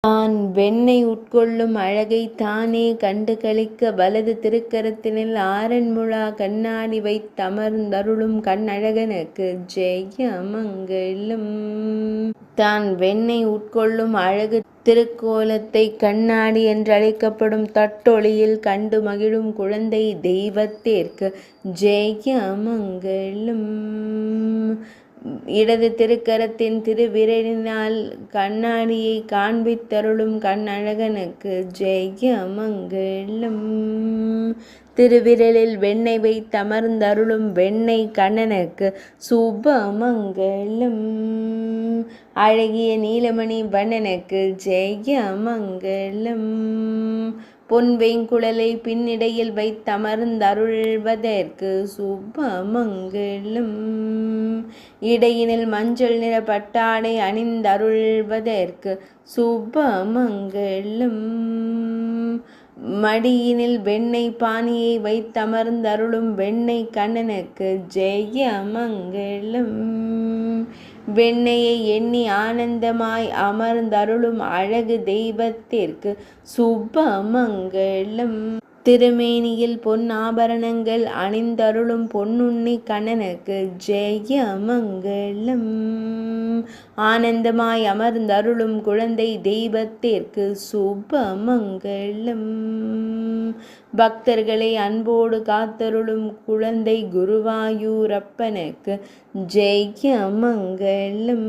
தான் வெண்ணை உட்கொள்ளும் அழகைத் தானே கண்டு களிக்க வலது திருக்கரத்தினில் ஆரன்முழா கண்ணாடி வைத்தமர்ந்தருளும் கண்ணழகனுக்கு ஜெயமங்கலம். தான் வெண்ணை உட்கொள்ளும் அழகு திருக்கோலத்தை கண்ணாடி என்றழைக்கப்படும் தட்டொளியில் கண்டு மகிழும் குழந்தை தெய்வத்திற்கு ஜெயமங்கலம். இடது திருக்கரத்தின் திருவிரலினால் கண்ணாடியை காண்பித்தருளும் கண்ணழகனுக்கு ஜெயமங்கலம். திருவிரலில் வெண்ணெய் வைத்தமர்ந்தருளும் வெண்ணெய் கண்ணனுக்கு சுபமங்கலம். அழகிய நீலமணி வண்ணனுக்கு ஜெயமங்கலம். பொன் வெங்குழலை பின்னிடையில் வைத்தமர்ந்தருள்வதற்கு சுபமங்கலம். இடையினில் மஞ்சள் நிற பட்டாடை அணிந்தருள்வதற்கு சுபமங்கலம். மடியினில் வெண்ணெய் பானியை வைத்தமர்ந்தருளும் வெண்ணெய் கண்ணனுக்கு ஜெயமங்கலம். வெண்ணெயை எண்ணி ஆனந்தமாய் அமர்ந்தருளும் அழகு தெய்வத்திற்கு சுபமங்கலம். திருமேனியில் பொன் ஆபரணங்கள் அணிந்தருளும் பொன்னுண்ணி கண்ணனுக்கு ஜெயமங்கலம். ஆனந்தமாய் அமர்ந்தருளும் குழந்தை தெய்வத்திற்கு சுபமங்கலம். பக்தர்களை அன்போடு காத்தருளும் குழந்தை குருவாயூரப்பனுக்கு ஜெயமங்கலம்.